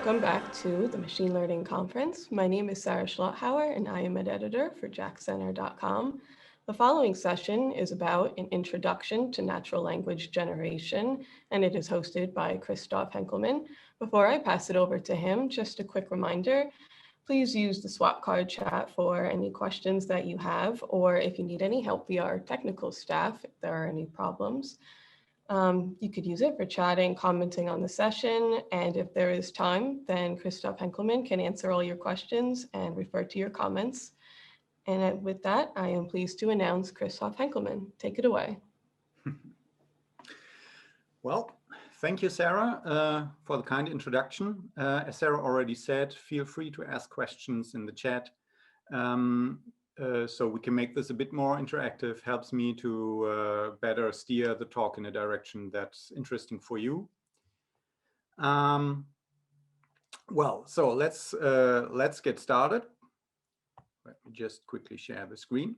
Welcome back to the Machine Learning Conference. My name is Sarah Schlotthauer, and I am an editor for jackcenter.com. The following session is about an introduction to natural language generation, and it is hosted by Christoph Henkelmann. Before I pass it over to him, just a quick reminder, please use the swap card chat for any questions that you have, or if you need any help via our technical staff, if there are any problems. You could use it for chatting, commenting on the session, and if there is time, then Christoph Henkelmann can answer all your questions and refer to your comments. And with that, I am pleased to announce Christoph Henkelmann. Take it away. Well, thank you, Sarah, for the kind introduction. As Sarah already said, feel free to ask questions in the chat. So we can make this a bit more interactive, helps me to better steer the talk in a direction that's interesting for you. Well, so let's get started. Let me just quickly share the screen.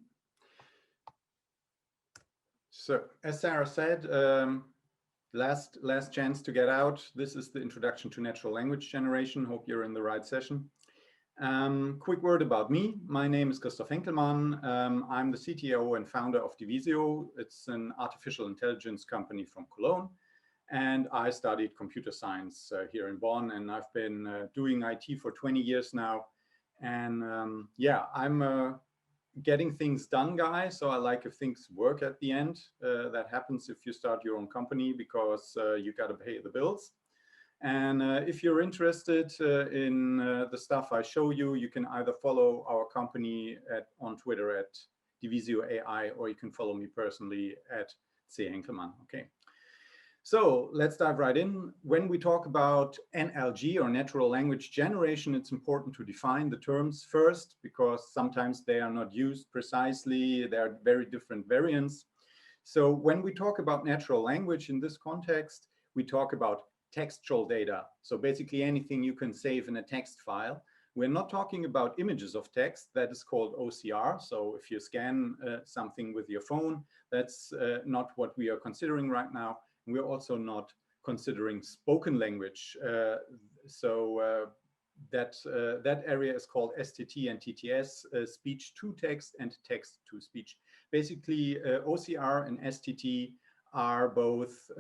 So as Sarah said, last chance to get out. This is the introduction to natural language generation. Hope you're in the right session. Quick word about me. My name is Christoph Henkelmann. I'm the CTO and founder of Divisio. It's an artificial intelligence company from Cologne. And I studied computer science here in Bonn, and I've been doing IT for 20 years now. And yeah, I'm a getting things done guy. So I like if things work at the end. That happens if you start your own company because you got to pay the bills. And if you're interested in the stuff I show you, you can either follow our company on Twitter at Divisio AI, or you can follow me personally at C. Henkelmann. Okay. So let's dive right in. When we talk about NLG, or natural language generation, it's important to define the terms first, because sometimes they are not used precisely. There are very different variants. So when we talk about natural language in this context, we talk about textual data. So basically anything you can save in a text file. We're not talking about images of text. That is called OCR. So if you scan something with your phone, that's not what we are considering right now. We're also not considering spoken language. That area is called STT and TTS, speech to text and text to speech. Basically, OCR and STT are both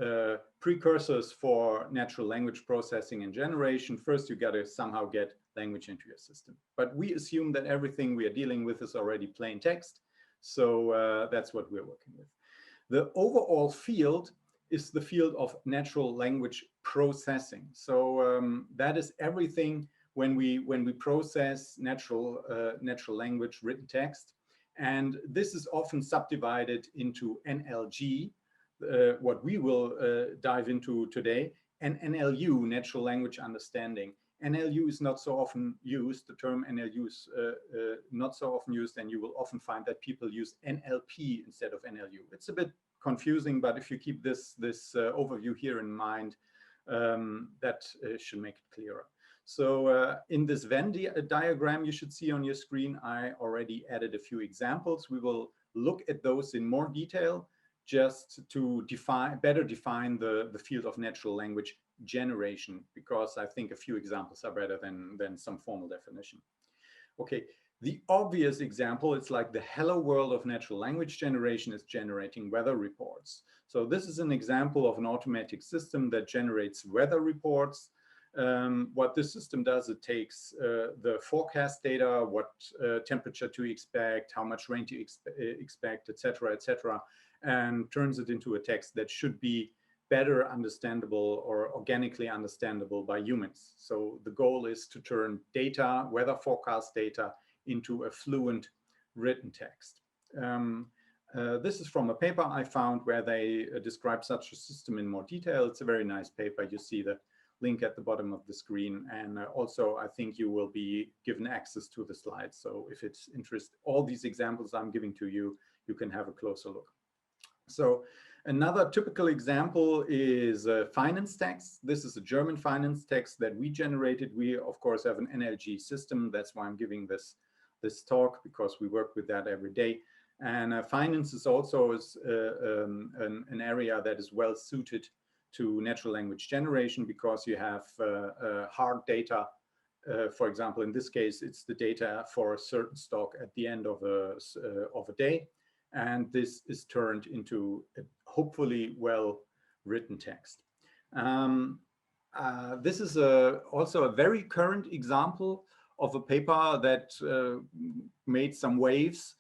precursors for natural language processing and generation. First, you got to somehow get language into your system. But we assume that everything we are dealing with is already plain text. So that's what we're working with. The overall field is the field of natural language processing. So that is everything when we process natural language written text. And this is often subdivided into NLG, what we will dive into today, and NLU, natural language understanding. NLU is not so often used. The term NLU is not so often used, and you will often find that people use NLP instead of NLU. It's a bit confusing, but if you keep this overview here in mind, that should make it clearer. So in this Venn diagram you should see on your screen, I already added a few examples. We will look at those in more detail, just to better define the field of natural language generation, because I think a few examples are better than some formal definition. Okay, the obvious example, it's like the hello world of natural language generation is generating weather reports. So this is an example of an automatic system that generates weather reports. What this system does, it takes the forecast data, what temperature to expect, how much rain to expect, etc., and turns it into a text that should be better understandable or organically understandable by humans. So the goal is to turn data, weather forecast data, into a fluent written text. This is from a paper I found where they describe such a system in more detail. It's a very nice paper. You see the link at the bottom of the screen. And also, I think you will be given access to the slides. So if it's interest, all these examples I'm giving to you, you can have a closer look. So another typical example is finance text. This is a German finance text that we generated. We, of course, have an NLG system. That's why I'm giving this talk, because we work with that every day. And finance is also an area that is well suited to natural language generation, because you have hard data. For example, in this case, it's the data for a certain stock at the end of a day. And this is turned into a hopefully well-written text. This is also a very current example of a paper that made some waves.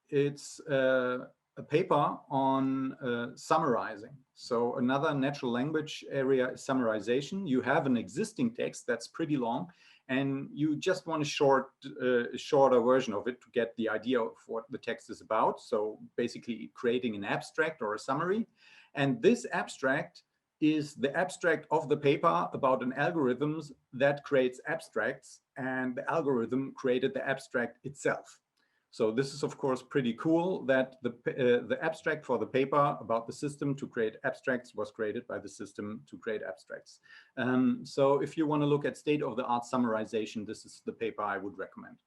It's a paper on summarizing. So another natural language area is summarization. You have an existing text that's pretty long, and you just want a shorter version of it to get the idea of what the text is about. So basically creating an abstract or a summary. And this abstract is the abstract of the paper about an algorithm that creates abstracts, and the algorithm created the abstract itself. So this is, of course, pretty cool that the abstract for the paper about the system to create abstracts was created by the system to create abstracts. So if you want to look at state-of-the-art summarization, this is the paper I would recommend.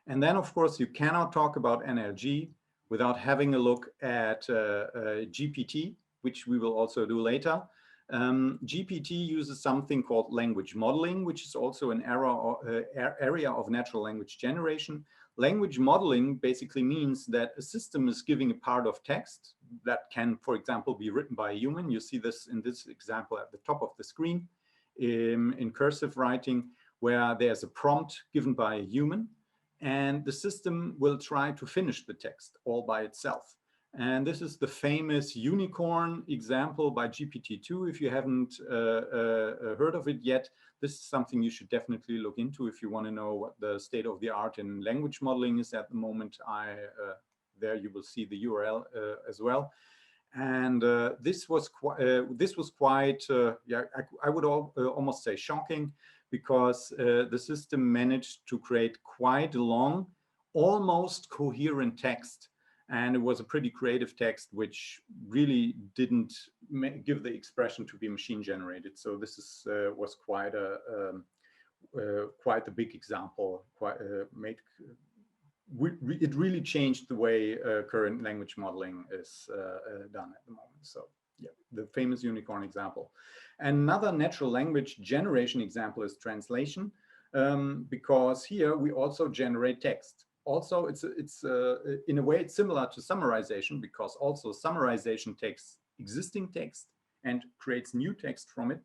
And then, of course, you cannot talk about NLG without having a look at GPT, which we will also do later. GPT uses something called language modeling, which is also an area of natural language generation. Language modeling basically means that a system is giving a part of text that can, for example, be written by a human. You see this in this example at the top of the screen in cursive writing, where there's a prompt given by a human, and the system will try to finish the text all by itself. And this is the famous unicorn example by GPT-2. If you haven't heard of it yet, this is something you should definitely look into if you want to know what the state of the art in language modeling is at the moment. There you will see the URL as well. And this was quite, yeah, I would almost say shocking, because the system managed to create quite a long, almost coherent text. And it was a pretty creative text, which really didn't give the expression to be machine generated. So this is, was quite a big example. It really changed the way current language modeling is done at the moment. So yeah, the famous unicorn example. Another natural language generation example is translation, because here we also generate text. Also, it's in a way, it's similar to summarization, because also summarization takes existing text and creates new text from it.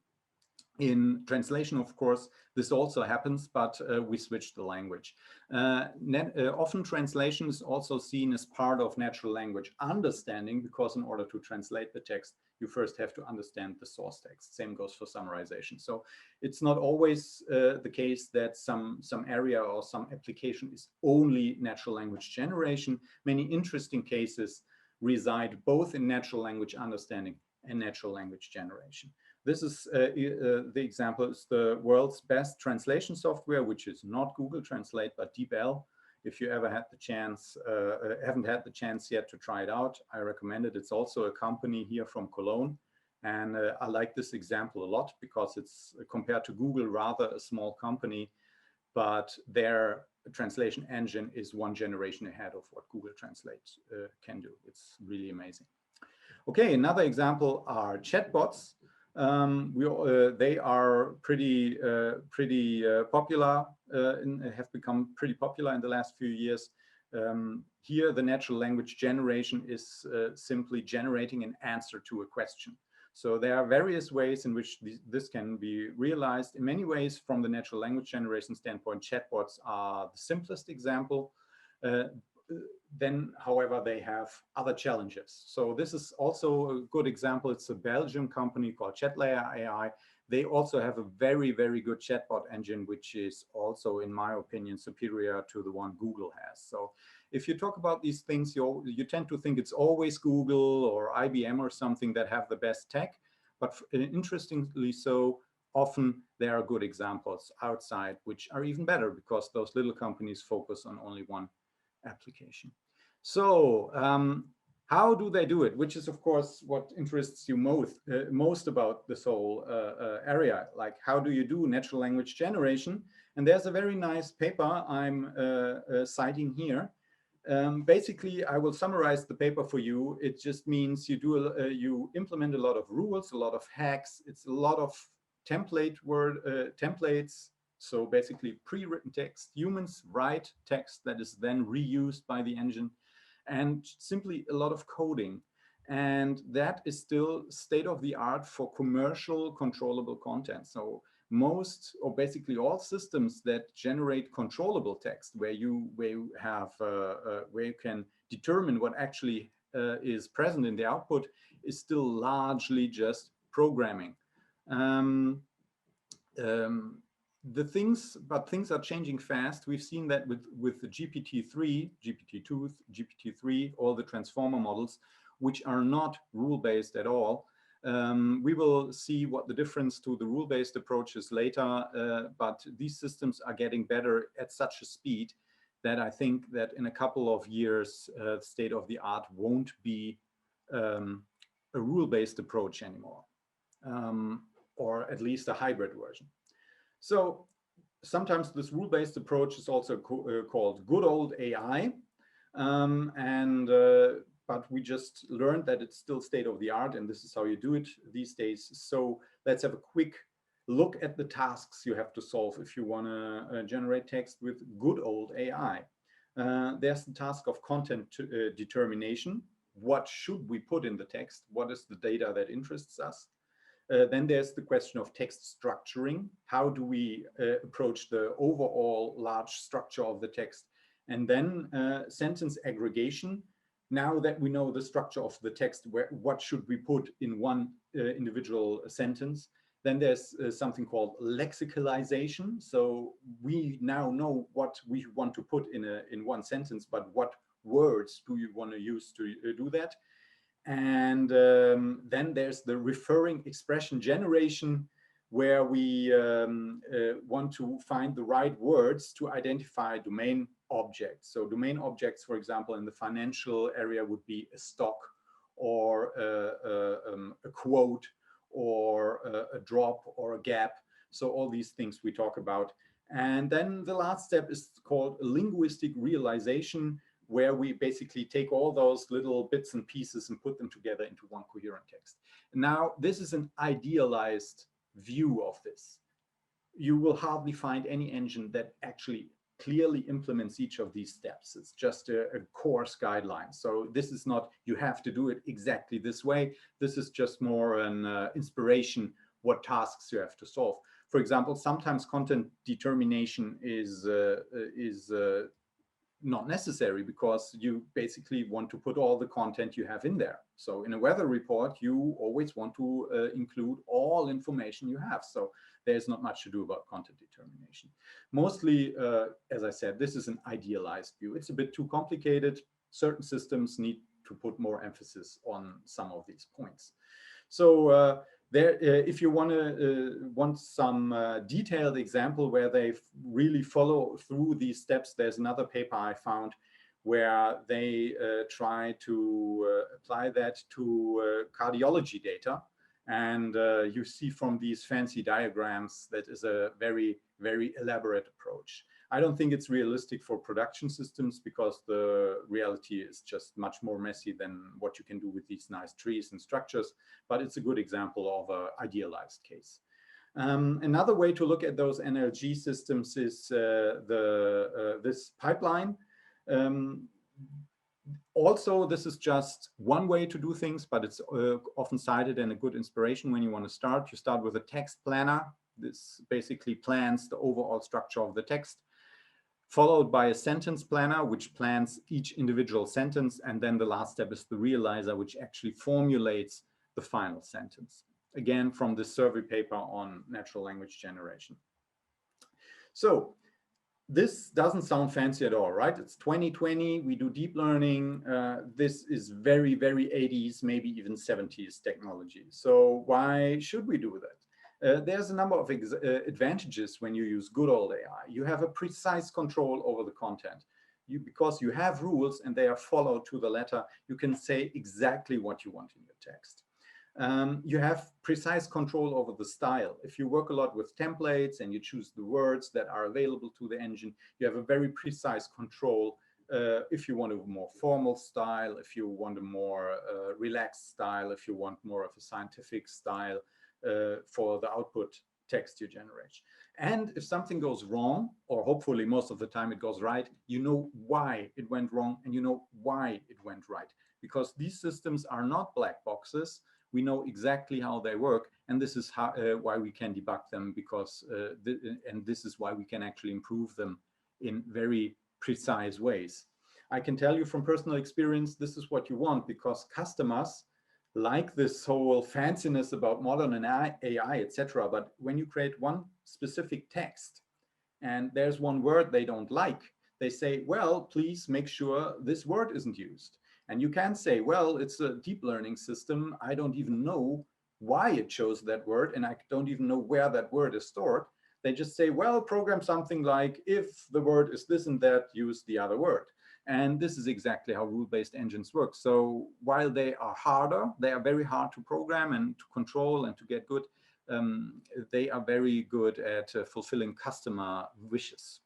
In translation, of course, this also happens, but we switch the language. Often translation is also seen as part of natural language understanding, because in order to translate the text, you first have to understand the source text. Same goes for summarization. So it's not always the case that some area or some application is only natural language generation. Many interesting cases reside both in natural language understanding and natural language generation. This is the example is the world's best translation software, which is not Google Translate, but DeepL. If you ever had the chance, haven't had the chance yet to try it out, I recommend it. It's also a company here from Cologne. And I like this example a lot, because it's, compared to Google, rather a small company, but their translation engine is one generation ahead of what Google Translate can do. It's really amazing. Okay, another example are chatbots. They are pretty popular, have become pretty popular in the last few years. Here, the natural language generation is simply generating an answer to a question. So there are various ways in which this can be realized. In many ways, from the natural language generation standpoint, chatbots are the simplest example. Then, however, they have other challenges. So this is also a good example. It's a Belgian company called ChatLayer AI. They also have a very, very good chatbot engine, which is also, in my opinion, superior to the one Google has. So if you talk about these things, you tend to think it's always Google or IBM or something that have the best tech. But interestingly so, often there are good examples outside which are even better, because those little companies focus on only one application. So how do they do it? Which is, of course, what interests you most about this whole area. Like, how do you do natural language generation? And there's a very nice paper I'm citing here. Basically, I will summarize the paper for you. It just means you do you implement a lot of rules, a lot of hacks. It's a lot of templates. So basically, pre-written text. Humans write text that is then reused by the engine, and simply a lot of coding. And that is still state of the art for commercial controllable content. So most or basically all systems that generate controllable text, where you can determine what actually is present in the output, is still largely just programming. Things are changing fast. We've seen that with the GPT-3, GPT-2, GPT-3, all the transformer models, which are not rule-based at all. We will see what the difference to the rule-based approach is later, but these systems are getting better at such a speed that I think that in a couple of years, state of the art won't be a rule-based approach anymore, or at least a hybrid version. So sometimes this rule-based approach is also called good old AI, but we just learned that it's still state of the art, and this is how you do it these days. So let's have a quick look at the tasks you have to solve if you want to generate text with good old AI. There's the task of content determination. What should we put in the text? What is the data that interests us? Then there's the question of text structuring. How do we approach the overall large structure of the text? And then sentence aggregation. Now that we know the structure of the text, what should we put in one individual sentence? Then there's something called lexicalization. So we now know what we want to put in one sentence, but what words do you want to use to do that? And then there's the referring expression generation, where we want to find the right words to identify domain objects. So domain objects, for example, in the financial area would be a stock, or a quote, or a drop, or a gap. So all these things we talk about. And then the last step is called linguistic realization, where we basically take all those little bits and pieces and put them together into one coherent text. Now, this is an idealized view of this. You will hardly find any engine that actually clearly implements each of these steps. It's just a course guideline. So this is not, you have to do it exactly this way. This is just more an inspiration, what tasks you have to solve. For example, sometimes content determination is not necessary, because you basically want to put all the content you have in there. So in a weather report, you always want to include all information you have. So there's not much to do about content determination. Mostly, as I said, this is an idealized view. It's a bit too complicated. Certain systems need to put more emphasis on some of these points. So if you want some detailed example where they really follow through these steps, there's another paper I found where they try to apply that to cardiology data. And you see from these fancy diagrams that is a very, very elaborate approach. I don't think it's realistic for production systems, because the reality is just much more messy than what you can do with these nice trees and structures, but it's a good example of an idealized case. Another way to look at those NLG systems is this pipeline. Also, this is just one way to do things, but it's often cited and a good inspiration when you want to start. You start with a text planner. This basically plans the overall structure of the text, followed by a sentence planner, which plans each individual sentence. And then the last step is the realizer, which actually formulates the final sentence. Again, from this survey paper on natural language generation. So this doesn't sound fancy at all, right? It's 2020, we do deep learning. This is very, very 80s, maybe even 70s technology. So why should we do that? There's a number of advantages when you use good old AI. You have a precise control over the content. Because you have rules and they are followed to the letter, you can say exactly what you want in your text. You have precise control over the style. If you work a lot with templates and you choose the words that are available to the engine, you have a very precise control If you want a more formal style, if you want a more relaxed style, if you want more of a scientific style for the output text you generate. And if something goes wrong, or hopefully most of the time it goes right, you know why it went wrong and you know why it went right. Because these systems are not black boxes. We know exactly how they work, and this is how, why we can debug them, because and this is why we can actually improve them in very precise ways. I can tell you from personal experience, this is what you want, because customers like this whole fanciness about modern and AI, etc. But when you create one specific text and there's one word they don't like, they say, well, please make sure this word isn't used. And you can say, well, it's a deep learning system. I don't even know why it chose that word, and I don't even know where that word is stored. They just say, well, program something like, if the word is this and that, use the other word. And this is exactly how rule-based engines work. So while they are harder, they are very hard to program and to control and to get good. They are very good at fulfilling customer wishes.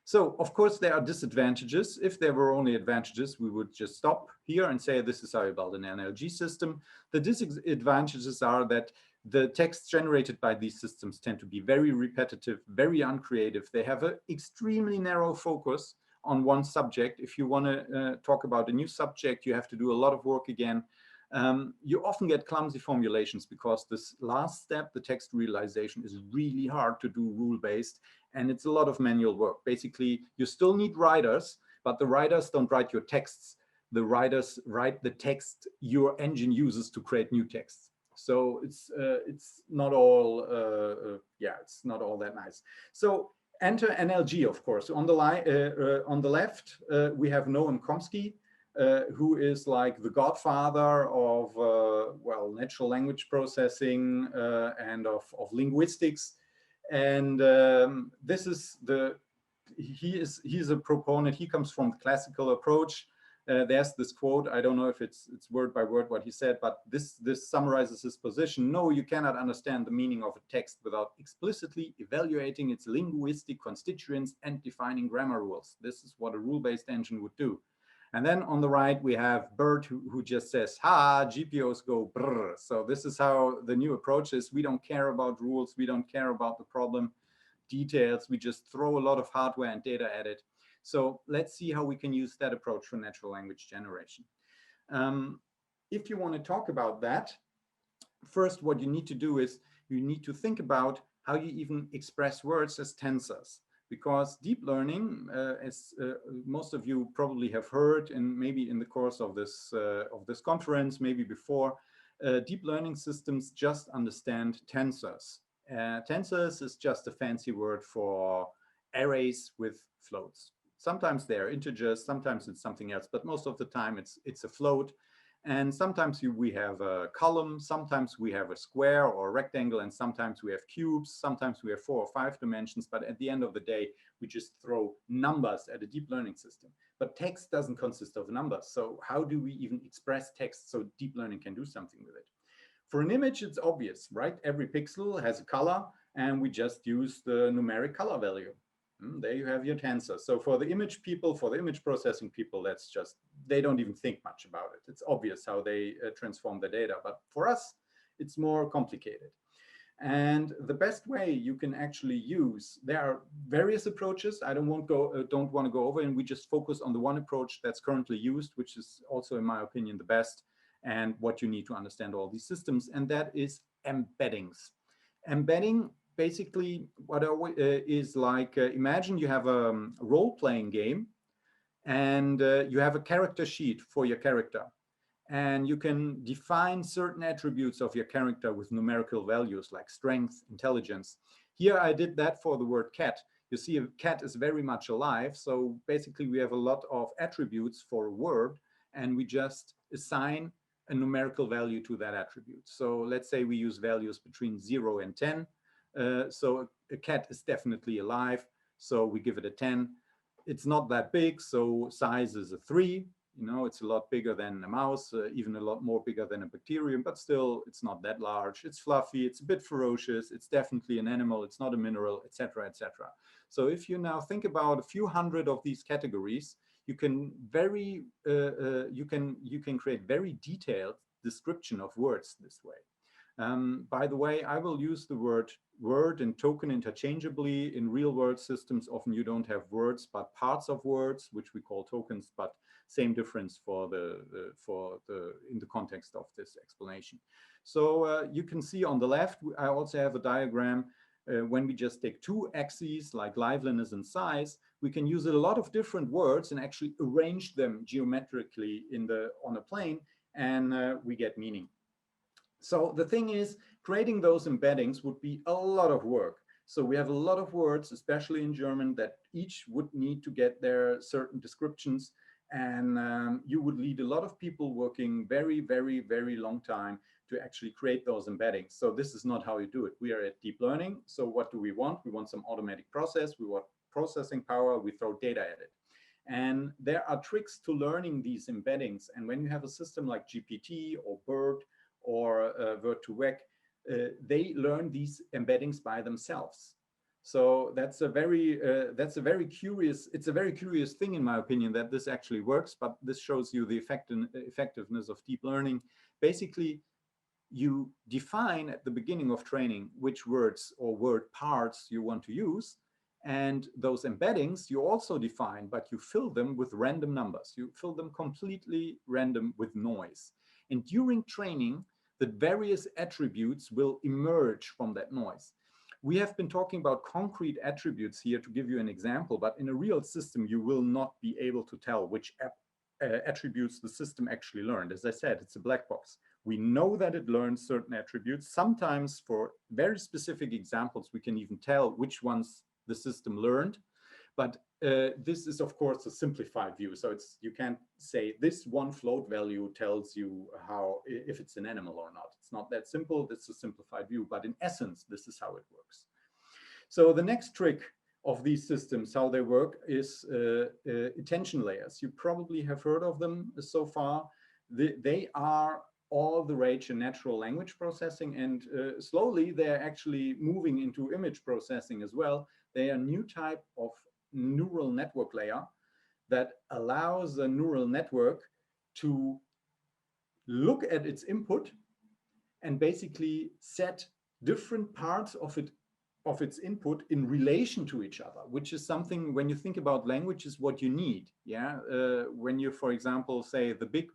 So, of course, there are disadvantages. If there were only advantages, we would just stop here and say, this is how you build an NLG system. The disadvantages are that the texts generated by these systems tend to be very repetitive, very uncreative. They have an extremely narrow focus on one subject. If you want to talk about a new subject, you have to do a lot of work again. You often get clumsy formulations because this last step, the text realization, is really hard to do rule-based, and it's a lot of manual work. Basically, you still need writers, but the writers don't write your texts. The writers write the text your engine uses to create new texts. So it's not all it's not all that nice. So enter NLG, of course. On the left, we have Noam Chomsky, who is like the godfather of well, natural language processing and of linguistics. And this is he's a proponent. He comes from the classical approach. There's this quote. I don't know if it's word by word what he said, but this summarizes his position. No, you cannot understand the meaning of a text without explicitly evaluating its linguistic constituents and defining grammar rules. This is what a rule-based engine would do. And then on the right, we have BERT, who just says, ha, GPOs go brr. So this is how the new approach is. We don't care about rules. We don't care about the problem details. We just throw a lot of hardware and data at it. So let's see how we can use that approach for natural language generation. If you want to talk about that, first, what you need to do is you need to think about how you even express words as tensors. Because deep learning, as most of you probably have heard, and maybe in the course of this conference, maybe before, deep learning systems just understand tensors. Tensors is just a fancy word for arrays with floats. Sometimes they're integers, sometimes it's something else, but most of the time it's a float. And sometimes we have a column, sometimes we have a square or a rectangle, and sometimes we have cubes, sometimes we have 4 or 5 dimensions, but at the end of the day, we just throw numbers at a deep learning system. But text doesn't consist of numbers. So how do we even express text so deep learning can do something with it? For an image, it's obvious, right? Every pixel has a color, and we just use the numeric color value. There you have your tensor. So for the image people, for the image processing people, that's just, they don't even think much about it. It's obvious how they transform the data. But for us, it's more complicated. And the best way you can actually use, there are various approaches. I don't want to go over, and we just focus on the one approach that's currently used, which is also, in my opinion, the best, and what you need to understand all these systems, and that is embeddings. Embedding basically what is like, imagine you have a role-playing game, and you have a character sheet for your character, and you can define certain attributes of your character with numerical values like strength, intelligence. Here I did that for the word cat. You see, a cat is very much alive, so basically we have a lot of attributes for a word, and we just assign a numerical value to that attribute. So let's say we use values between 0 and 10. So a cat is definitely alive, so we give it a 10. It's not that big, so size is a 3. You know, it's a lot bigger than a mouse, even a lot more bigger than a bacterium, but still it's not that large. It's fluffy, it's a bit ferocious, it's definitely an animal, it's not a mineral, etc., etc. So if you now think about a few hundred of these categories, you can you can create very detailed description of words this way. By the way, I will use the word and token interchangeably. In real world systems, often you don't have words, but parts of words, which we call tokens, but same difference for in the context of this explanation. So you can see on the left, I also have a diagram. When we just take two axes like liveliness and size, we can use a lot of different words and actually arrange them geometrically on a plane, and we get meaning. So the thing is, creating those embeddings would be a lot of work. So we have a lot of words, especially in German, that each would need to get their certain descriptions. And you would lead a lot of people working very, very, very long time to actually create those embeddings. So this is not how you do it. We are at deep learning. So what do we want? We want some automatic process. We want processing power. We throw data at it. And there are tricks to learning these embeddings. And when you have a system like GPT or BERT or Word2Vec, they learn these embeddings by themselves. So that's a very curious thing, in my opinion, that this actually works. But this shows you the effectiveness of deep learning. Basically, you define at the beginning of training which words or word parts you want to use. And those embeddings you also define, but you fill them with random numbers. You fill them completely random with noise. And during training, the various attributes will emerge from that noise. We have been talking about concrete attributes here to give you an example, but in a real system, you will not be able to tell which attributes the system actually learned. As I said, it's a black box. We know that it learns certain attributes. Sometimes for very specific examples, we can even tell which ones the system learned. But this is, of course, a simplified view. So you can't say this one float value tells you if it's an animal or not. It's not that simple. It's a simplified view. But in essence, this is how it works. So the next trick of these systems, how they work, is attention layers. You probably have heard of them so far. They are all the rage in natural language processing, and slowly they're actually moving into image processing as well. They are a new type of neural network layer that allows a neural network to look at its input and basically set different parts of its input in relation to each other, which is something, when you think about language, is what you need. Yeah, when you, for example, say the big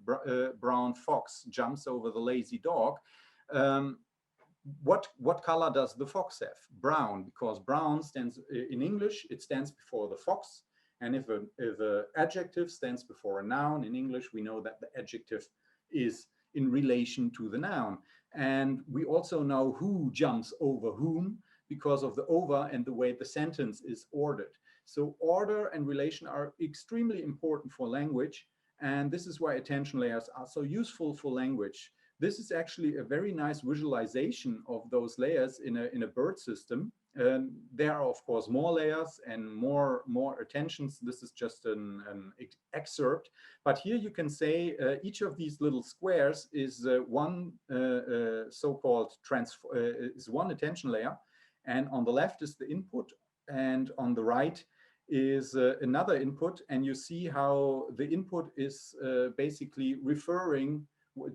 brown fox jumps over the lazy dog, what color does the fox have? Brown, because brown stands in English, it stands before the fox. And if a adjective stands before a noun in English, we know that the adjective is in relation to the noun. And we also know who jumps over whom because of the over and the way the sentence is ordered. So order and relation are extremely important for language. And this is why attention layers are so useful for language. This is actually a very nice visualization of those layers in a BERT system. There are, of course, more layers and more attentions. This is just an excerpt. But here you can say each of these little squares is one so-called is one attention layer. And on the left is the input, and on the right is another input. And you see how the input is basically referring,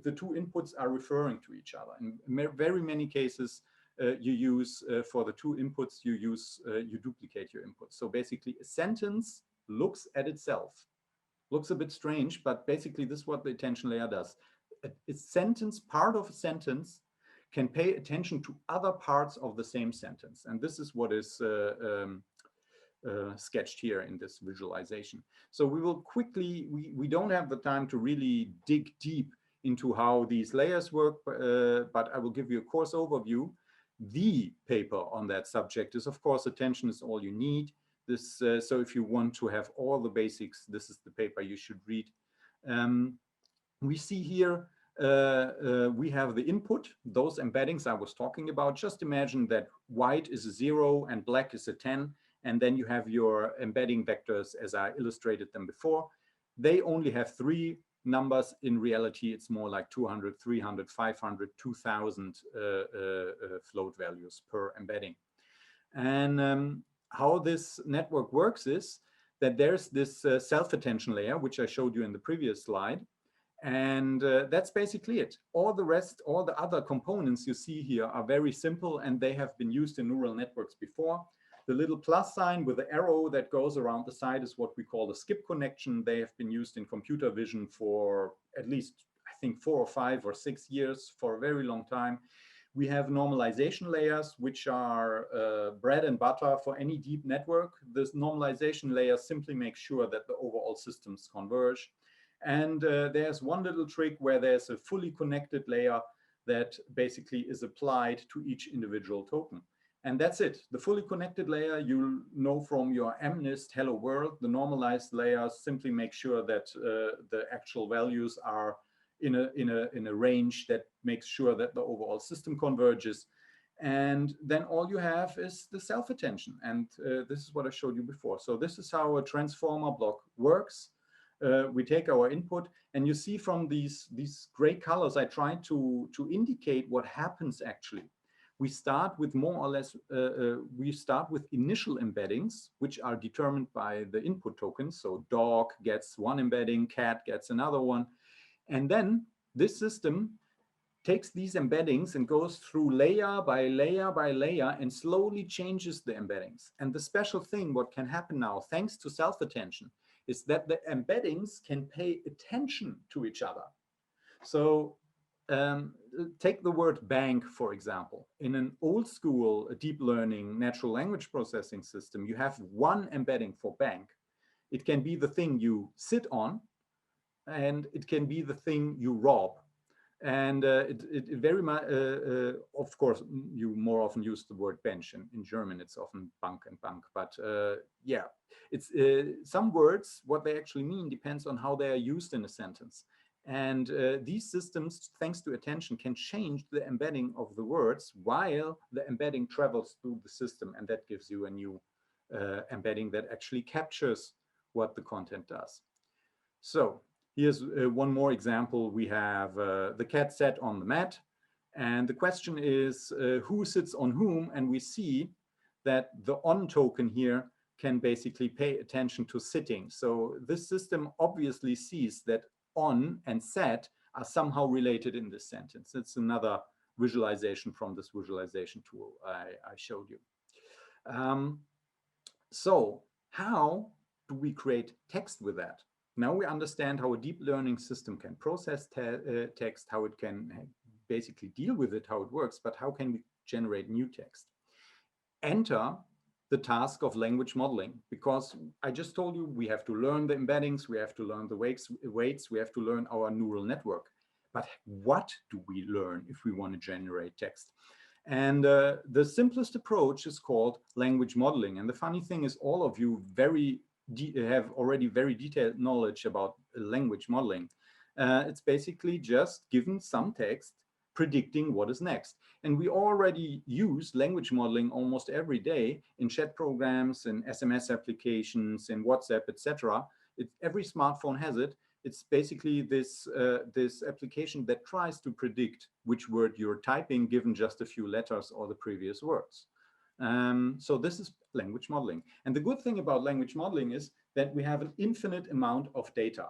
the two inputs are referring to each other. In very many cases, you use, for the two inputs, you duplicate your inputs. So basically a sentence looks at itself. Looks a bit strange, but basically this is what the attention layer does. A sentence, part of a sentence, can pay attention to other parts of the same sentence. And this is what is sketched here in this visualization. So we will quickly, we don't have the time to really dig deep into how these layers work, but I will give you a course overview. The paper on that subject is, of course, Attention is All You Need. This, so if you want to have all the basics, this is the paper you should read. We see here, we have the input, those embeddings I was talking about. Just imagine that white is a 0 and black is a 10. And then you have your embedding vectors as I illustrated them before. they only have 3 numbers. In reality, it's more like 200, 300, 500, 2000 float values per embedding. And how this network works is that there's this self-attention layer, which I showed you in the previous slide. And that's basically it. All the rest, all the other components you see here are very simple, and they have been used in neural networks before. The little plus sign with the arrow that goes around the side is what we call the skip connection. They have been used in computer vision for at least, I think, 4 or 5 or 6 years, for a very long time. We have normalization layers, which are bread and butter for any deep network. This normalization layer simply makes sure that the overall systems converge. And there's one little trick where there's a fully connected layer that basically is applied to each individual token. And that's it. The fully connected layer, you'll know from your MNIST Hello World. The normalized layer simply makes sure that the actual values are in a range that makes sure that the overall system converges. And then all you have is the self-attention. And this is what I showed you before. So this is how a transformer block works. We take our input, and you see from these gray colors, I try to indicate what happens actually. We start with more or less, we start with initial embeddings, which are determined by the input tokens. So dog gets one embedding, cat gets another one. And then this system takes these embeddings and goes through layer by layer by layer and slowly changes the embeddings. And the special thing, what can happen now, thanks to self-attention, is that the embeddings can pay attention to each other. So take the word bank, for example. In an old school deep learning natural language processing system, you have one embedding for bank. It can be the thing you sit on, and it can be the thing you rob. And it very much, of course, you more often use the word bench. In German, it's often Bank and Bank. But yeah, it's some words, what they actually mean depends on how they are used in a sentence. And these systems, thanks to attention, can change the embedding of the words while the embedding travels through the system. And that gives you a new embedding that actually captures what the content does. So here's one more example. We have the cat sat on the mat. And the question is, who sits on whom? And we see that the on token here can basically pay attention to sitting. So this system obviously sees that on and sat are somehow related in this sentence. It's another visualization from this visualization tool I showed you. So how do we create text with that? Now we understand how a deep learning system can process text, how it can basically deal with it, how it works, but how can we generate new text? Enter the task of language modeling, because I just told you we have to learn the embeddings, we have to learn the weights, we have to learn our neural network. But what do we learn if we want to generate text? And the simplest approach is called language modeling. And the funny thing is, all of you have already very detailed knowledge about language modeling. It's basically just given some text, predicting what is next. And we already use language modeling almost every day in chat programs, in SMS applications, in WhatsApp, etc. Every smartphone has it. It's basically this application that tries to predict which word you're typing given just a few letters or the previous words. So this is language modeling. And the good thing about language modeling is that we have an infinite amount of data.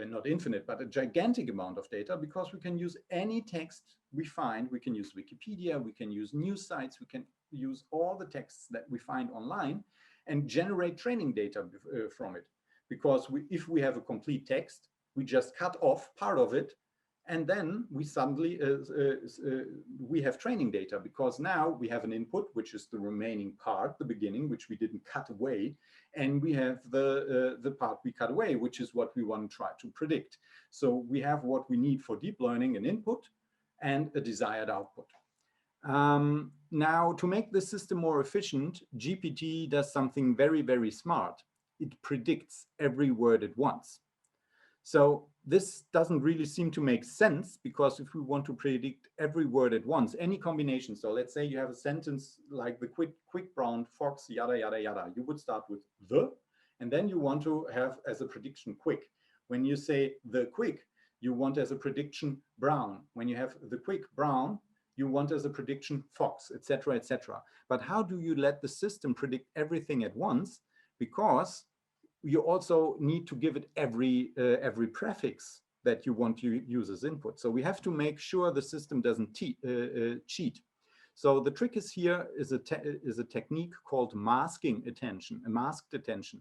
Not infinite, but a gigantic amount of data, because we can use any text we find. We can use Wikipedia, we can use news sites, we can use all the texts that we find online and generate training data from it. Because if we have a complete text, we just cut off part of it, and then we suddenly we have training data, because now we have an input, which is the remaining part, the beginning, which we didn't cut away, and we have the part we cut away, which is what we want to try to predict. So we have what we need for deep learning, an input and a desired output. Now, to make the system more efficient, GPT does something very, very smart. It predicts every word at once. So this doesn't really seem to make sense, because if we want to predict every word at once, any combination, so let's say you have a sentence like the quick brown fox, yada, yada, yada, you would start with the, And then you want to have as a prediction quick. When you say the quick, you want as a prediction brown. When you have the quick brown, you want as a prediction fox, etc., etc. But how do you let the system predict everything at once? Because you also need to give it every prefix that you want to use as input. So we have to make sure the system doesn't cheat. So the trick is here is a technique called masking attention, a masked attention.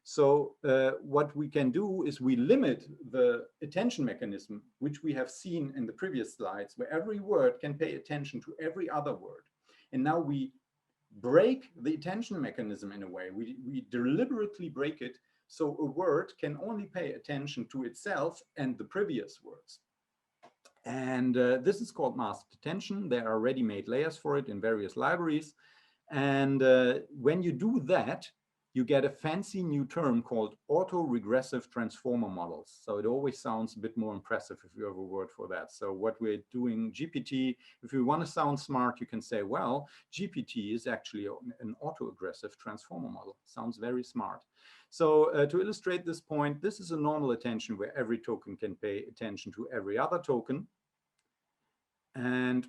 So what we can do is we limit the attention mechanism, which we have seen in the previous slides, where every word can pay attention to every other word. And now we break the attention mechanism in a way. We deliberately break it so a word can only pay attention to itself and the previous words. And this is called masked attention. There are ready-made layers for it in various libraries. And when you do that, you get a fancy new term called autoregressive transformer models. So it always sounds a bit more impressive if you have a word for that. So what we're doing, GPT, if you want to sound smart, you can say, well, GPT is actually an autoregressive transformer model. Sounds very smart. So to illustrate this point, this is a normal attention where every token can pay attention to every other token. And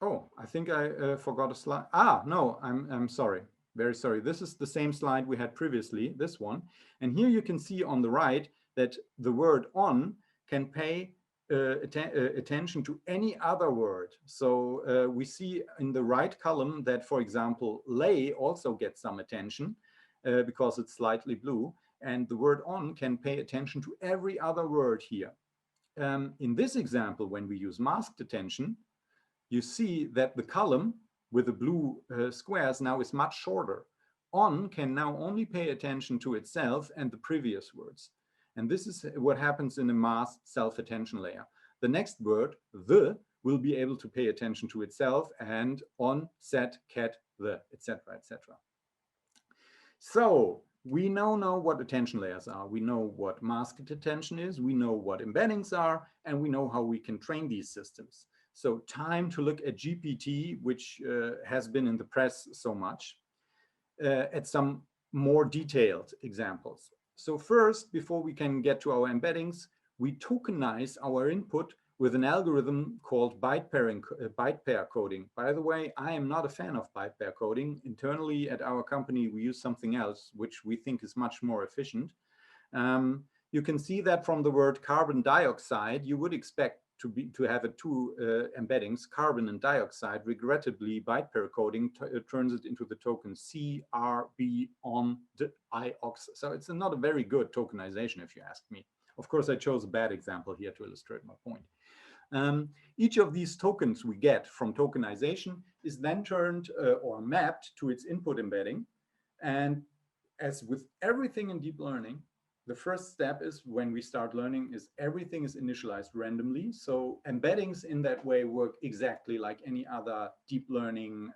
oh, I think I forgot a slide. Ah, no, I'm sorry. Very sorry. This is the same slide we had previously, this one. And here you can see on the right that the word on can pay attention to any other word. So we see in the right column that, for example, lay also gets some attention because it's slightly blue. And the word on can pay attention to every other word here. In this example, when we use masked attention, you see that the column with the blue squares now is much shorter. On can now only pay attention to itself and the previous words. And this is what happens in a masked self-attention layer. The next word, the, will be able to pay attention to itself and on, set, cat, the, etc., etc. So we now know what attention layers are. We know what masked attention is. We know what embeddings are, and we know how we can train these systems. So time to look at GPT, which has been in the press so much, at some more detailed examples. So first, before we can get to our embeddings, we tokenize our input with an algorithm called byte pair coding. By the way, I am not a fan of byte pair coding. Internally at our company, we use something else, which we think is much more efficient. You can see that from the word carbon dioxide, you would expect to have two embeddings, carbon and dioxide. Regrettably, byte pair coding turns it into the token C, R, B, on, D, I, ox. So it's not a very good tokenization, if you ask me. Of course, I chose a bad example here to illustrate my point. Each of these tokens we get from tokenization is then turned or mapped to its input embedding. And as with everything in deep learning, the first step is when we start learning is everything is initialized randomly. So embeddings in that way work exactly like any other deep learning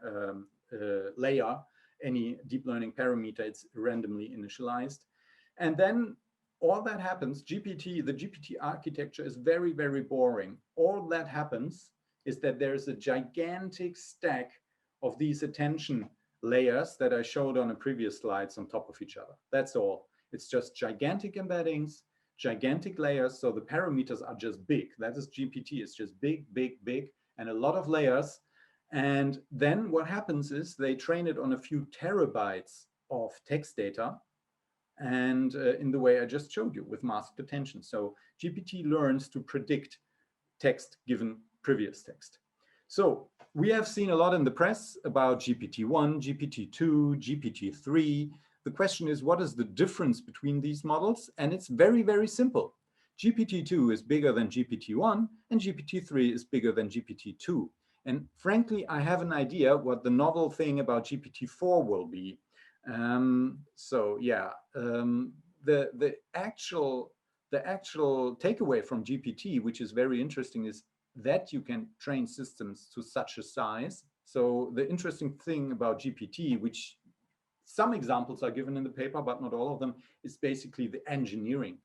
layer, any deep learning parameter, it's randomly initialized. And then all that happens, the GPT architecture is very, very boring. All that happens is that there's a gigantic stack of these attention layers that I showed on the previous slides on top of each other. That's all. It's just gigantic embeddings, gigantic layers. So the parameters are just big. That is GPT. It's just big, big, big, and a lot of layers. And then what happens is they train it on a few terabytes of text data. And in the way I just showed you with masked attention. So GPT learns to predict text given previous text. So we have seen a lot in the press about GPT-1, GPT-2, GPT-3. The question is, what is the difference between these models? And it's very, very simple. GPT-2 is bigger than GPT-1 and GPT-3 is bigger than GPT-2. And frankly, I have an idea what the novel thing about GPT-4 will be. So yeah, the actual takeaway from GPT, which is very interesting, is that you can train systems to such a size. So the interesting thing about GPT, which some examples are given in the paper, but not all of them, is basically the engineering.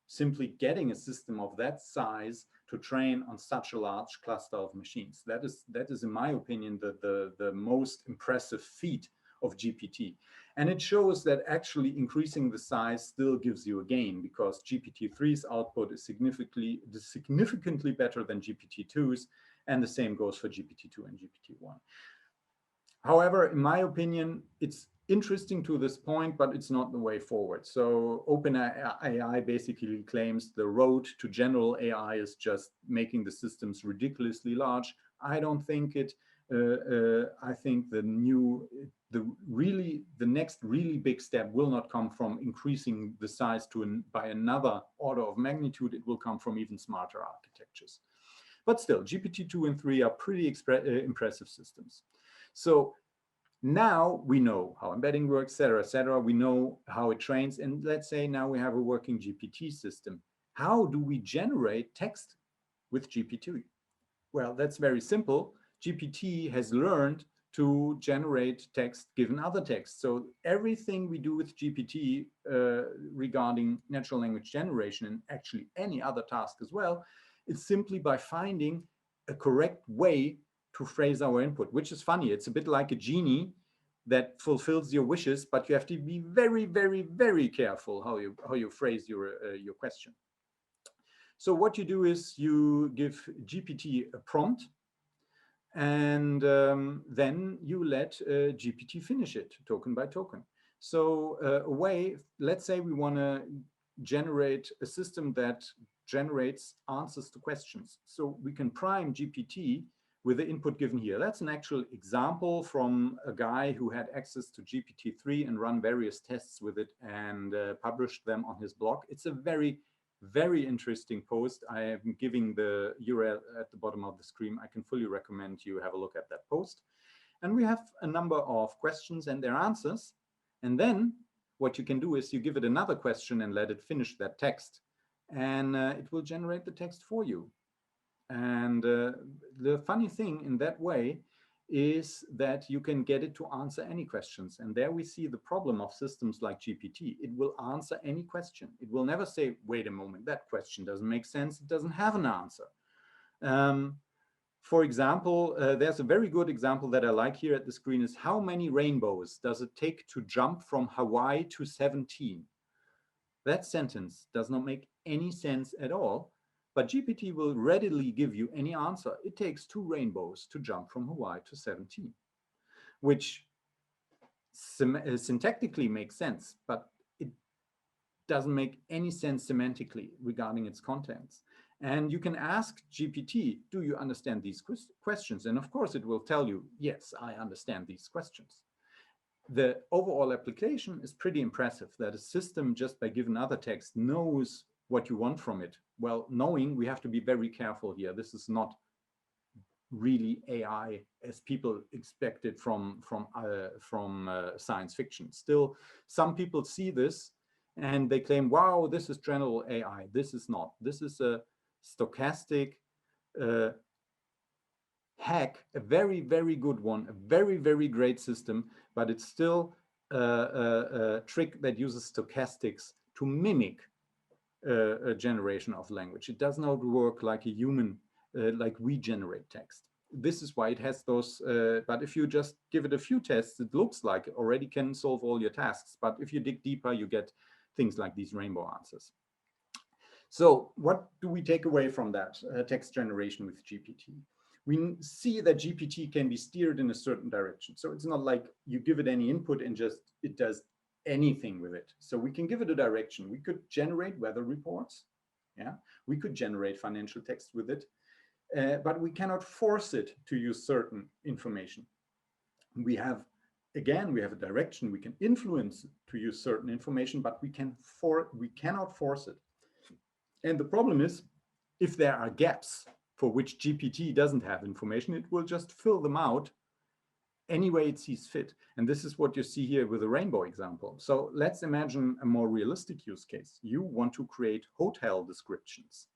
Simply getting a system of that size to train on such a large cluster of machines. That is in my opinion, the most impressive feat of GPT. And it shows that actually increasing the size still gives you a gain, because GPT-3's output is significantly better than GPT-2's, and the same goes for GPT-2 and GPT-1. However, in my opinion, it's interesting to this point, but it's not the way forward. So OpenAI basically claims the road to general AI is just making the systems ridiculously large. I don't think it. I think the next really big step will not come from increasing the size by another order of magnitude. It will come from even smarter architectures. But still, GPT-2 and 3 are pretty impressive systems. So now we know how embedding works, et cetera, et cetera. We know how it trains. And let's say now we have a working GPT system. How do we generate text with GPT? Well, that's very simple. GPT has learned to generate text given other text. So everything we do with GPT regarding natural language generation, and actually any other task as well, is simply by finding a correct way to phrase our input, which is funny. It's a bit like a genie that fulfills your wishes, but you have to be very, very, very careful how you phrase your question. So what you do is you give GPT a prompt, and then you let GPT finish it token by token. So let's say we want to generate a system that generates answers to questions. So we can prime GPT with the input given here. That's an actual example from a guy who had access to GPT-3 and run various tests with it and published them on his blog. It's a very, very interesting post. I am giving the URL at the bottom of the screen. I can fully recommend you have a look at that post. And we have a number of questions and their answers. And then what you can do is you give it another question and let it finish that text. And it will generate the text for you. And the funny thing in that way is that you can get it to answer any questions. And there we see the problem of systems like GPT. It will answer any question. It will never say, wait a moment, that question doesn't make sense. It doesn't have an answer. For example, there's a very good example that I like here at the screen is how many rainbows does it take to jump from Hawaii to 17? That sentence does not make any sense at all. But GPT will readily give you any answer. It takes 2 rainbows to jump from Hawaii to 17, which syntactically makes sense, but it doesn't make any sense semantically regarding its contents. And you can ask GPT, do you understand these questions? And of course, it will tell you, yes, I understand these questions. The overall application is pretty impressive, that a system just by given other text knows what you want from it. Well, knowing, we have to be very careful here. This is not really AI as people expect it from science fiction. Still, some people see this and they claim, wow, this is general AI. This is not. This is a stochastic hack, a very, very good one, a very, very great system, but it's still a trick that uses stochastics to mimic a generation of language. It does not work like a human, like we generate text. This is why it has those, but if you just give it a few tests, it looks like it already can solve all your tasks. But if you dig deeper, you get things like these rainbow answers. So what do we take away from that text generation with GPT? We see that GPT can be steered in a certain direction. So it's not like you give it any input and just it does anything with it. So we can give it a direction. We could generate weather reports. Yeah, we could generate financial text with it, but we cannot force it to use certain information. We have a direction. We can influence to use certain information, but we cannot force it. And the problem is, if there are gaps for which GPT doesn't have information, it will just fill them out any way it sees fit. And this is what you see here with the rainbow example. So let's imagine a more realistic use case. You want to create hotel descriptions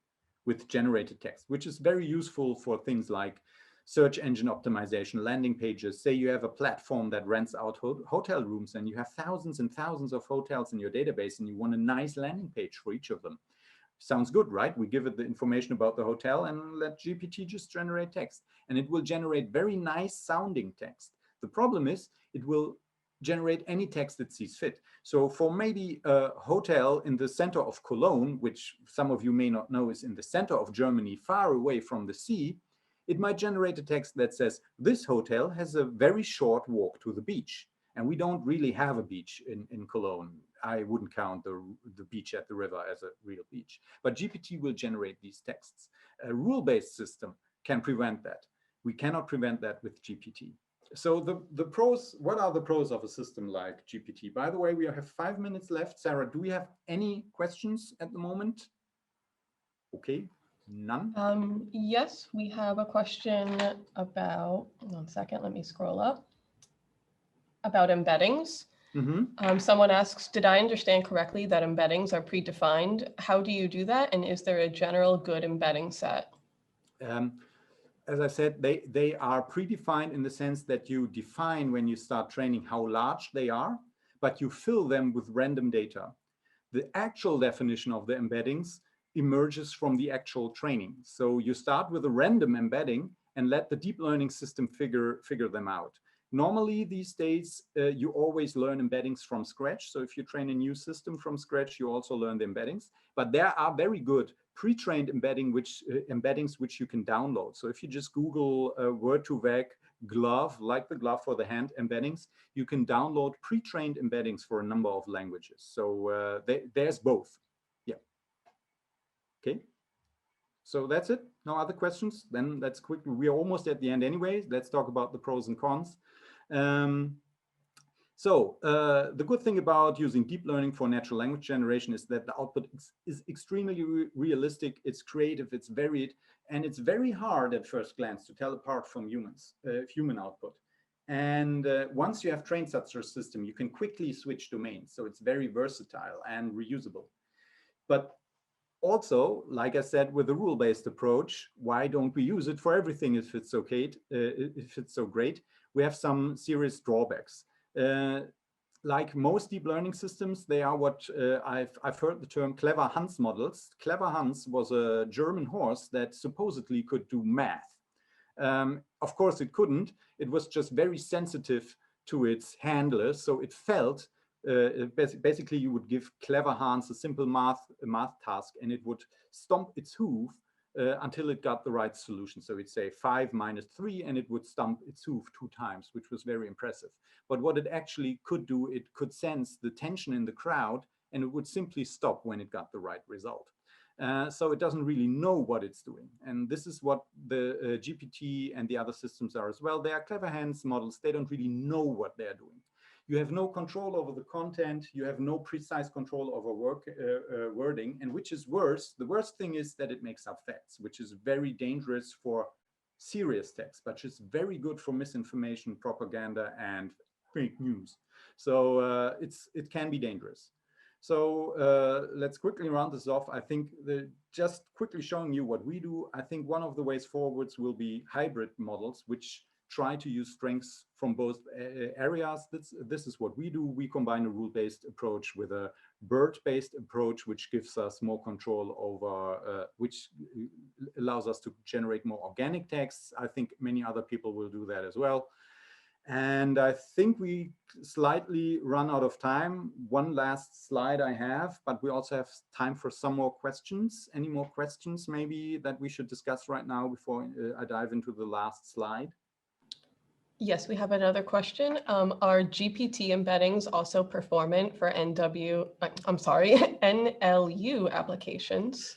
with generated text, which is very useful for things like search engine optimization, landing pages. Say you have a platform that rents out hotel rooms and you have thousands and thousands of hotels in your database and you want a nice landing page for each of them. Sounds good, right? We give it the information about the hotel and let GPT just generate text. And it will generate very nice sounding text. The problem is it will generate any text it sees fit. So for maybe a hotel in the center of Cologne, which some of you may not know is in the center of Germany, far away from the sea, it might generate a text that says, this hotel has a very short walk to the beach. And we don't really have a beach in Cologne. I wouldn't count the beach at the river as a real beach. But GPT will generate these texts. A rule-based system can prevent that. We cannot prevent that with GPT. So the pros, what are the pros of a system like GPT? By the way, we have 5 minutes left. Sarah, do we have any questions at the moment? Okay, none? Yes, we have a question about, 1 second, let me scroll up, about embeddings. Someone asks, did I understand correctly that embeddings are predefined? How do you do that? And is there a general good embedding set? As I said, they are predefined in the sense that you define when you start training how large they are, but you fill them with random data. The actual definition of the embeddings emerges from the actual training. So you start with a random embedding and let the deep learning system figure them out. Normally these days, you always learn embeddings from scratch. So if you train a new system from scratch, you also learn the embeddings. But there are very good pre-trained embeddings which you can download. So if you just Google Word2Vec glove, like the glove for the hand embeddings, you can download pre-trained embeddings for a number of languages. So there's both. Yeah. Okay. So that's it. No other questions? Then let's quickly, we are almost at the end anyway. Let's talk about the pros and cons. The good thing about using deep learning for natural language generation is that the output is extremely realistic, it's creative, it's varied, and it's very hard at first glance to tell apart from human output. And once you have trained such a system, you can quickly switch domains. So it's very versatile and reusable. But also, like I said, with a rule-based approach, why don't we use it for everything if it's okay, if it's so great? We have some serious drawbacks. Like most deep learning systems, they are what I've heard the term clever Hans models. Clever Hans was a German horse that supposedly could do math. Of course, it couldn't. It was just very sensitive to its handlers, so it felt basically you would give clever Hans a simple math task and it would stomp its hoof until it got the right solution. So it'd say 5 minus 3 and it would stomp its hoof 2 times, which was very impressive. But what it actually could do, it could sense the tension in the crowd and it would simply stop when it got the right result. So it doesn't really know what it's doing. And this is what the GPT and the other systems are as well. They are clever Hans models. They don't really know what they're doing. You have no control over the content. You have no precise control over wording. And which is worse, the worst thing is that it makes up facts, which is very dangerous for serious text, but it's very good for misinformation, propaganda, and fake news. So it can be dangerous. So let's quickly round this off. I think just quickly showing you what we do, I think one of the ways forwards will be hybrid models, which try to use strengths from both areas. This is what we do. We combine a rule-based approach with a BERT-based approach, which gives us more control over, which allows us to generate more organic texts. I think many other people will do that as well. And I think we slightly run out of time. One last slide I have, but we also have time for some more questions. Any more questions maybe that we should discuss right now before I dive into the last slide? Yes, we have another question. Are GPT embeddings also performant for NLU applications?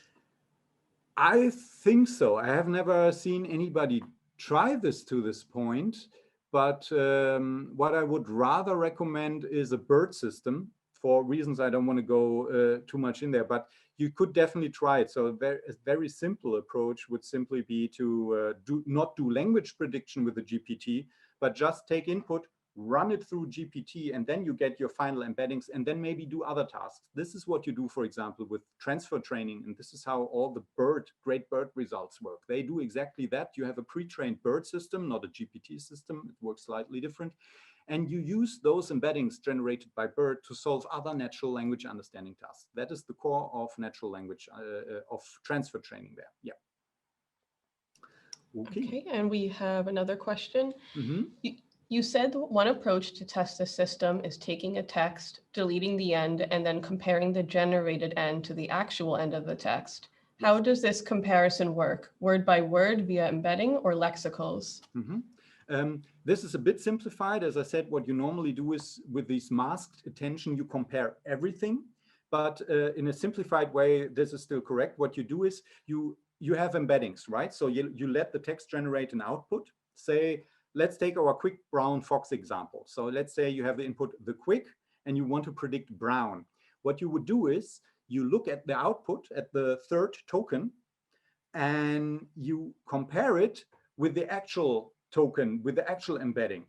I think so. I have never seen anybody try this to this point, but what I would rather recommend is a BERT system for reasons I don't want to go too much in there, but you could definitely try it. So a very simple approach would simply be to not do language prediction with the GPT, but just take input, run it through GPT, and then you get your final embeddings, and then maybe do other tasks. This is what you do, for example, with transfer training, and this is how all the great BERT results work. They do exactly that. You have a pre-trained BERT system, not a GPT system. It works slightly different. And you use those embeddings generated by BERT to solve other natural language understanding tasks. That is the core of natural language, of transfer training there. Yeah. Okay, and we have another question. You said one approach to test the system is taking a text, deleting the end, and then comparing the generated end to the actual end of the text. How does this comparison work? Word by word via embedding or lexicals? This is a bit simplified. As I said, what you normally do is with these masked attention, you compare everything. But in a simplified way, this is still correct. What you do is you have embeddings, right? So you let the text generate an output. Say, let's take our quick brown fox example. So let's say you have the input the quick and you want to predict brown. What you would do is you look at the output at the third token and you compare it with the actual token, with the actual embedding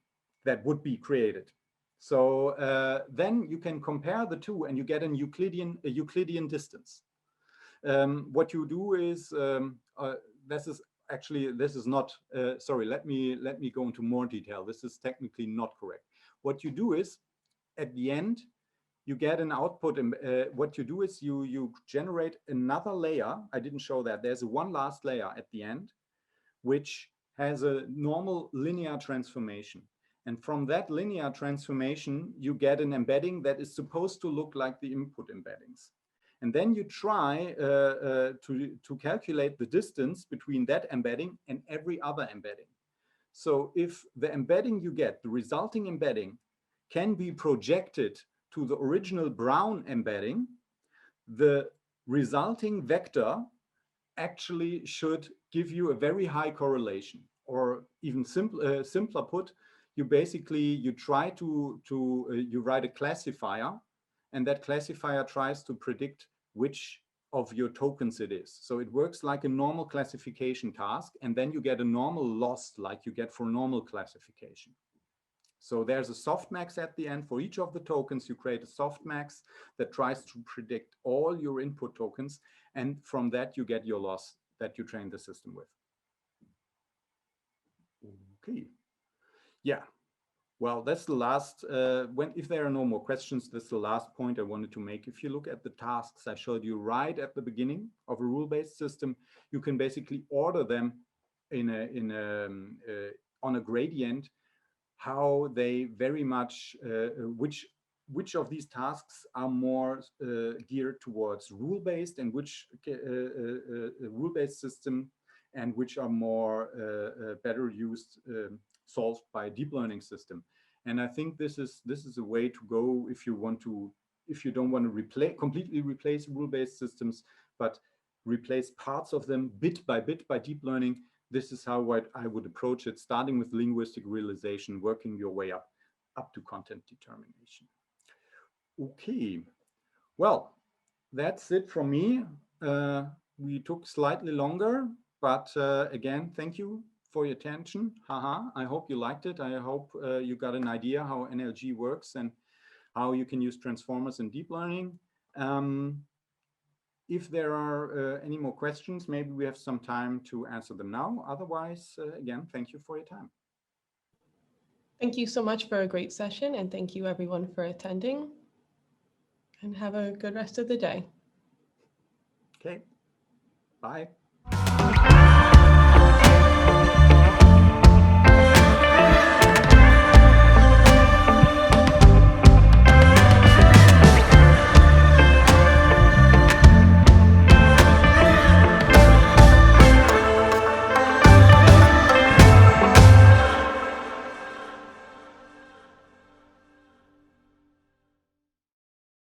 that would be created. So then you can compare the two and you get a Euclidean distance. What you do is, this is not, sorry, let me go into more detail. This is technically not correct. What you do is, at the end, you get an output. And what you do is you generate another layer. I didn't show that. There's one last layer at the end, which has a normal linear transformation. And from that linear transformation, you get an embedding that is supposed to look like the input embeddings. And then you try to calculate the distance between that embedding and every other embedding. So if the embedding you get, the resulting embedding, can be projected to the original brown embedding, the resulting vector actually should give you a very high correlation. Or even simpler put, you try you write a classifier, and that classifier tries to predict which of your tokens it is. So it works like a normal classification task, and then you get a normal loss like you get for normal classification. So there's a softmax at the end. For each of the tokens, you create a softmax that tries to predict all your input tokens. And from that, you get your loss that you train the system with. Okay. Yeah. Well, that's the last, if there are no more questions, that's the last point I wanted to make. If you look at the tasks I showed you right at the beginning of a rule-based system, you can basically order them on a gradient, how they very much, which of these tasks are more geared towards rule-based and which rule-based system, and which are more better used, solved by a deep learning system. And I think this is a way to go if you don't want to completely replace rule-based systems, but replace parts of them bit by deep learning. This is how I would approach it, starting with linguistic realization, working your way up to content determination. Okay, well, that's it from me. We took slightly longer, but again, thank you for your attention. I hope you liked it. I hope you got an idea how NLG works and how you can use transformers in deep learning. If there are any more questions, maybe we have some time to answer them now. Otherwise, again, thank you for your time. Thank you so much for a great session, and thank you everyone for attending. And have a good rest of the day. Okay, bye.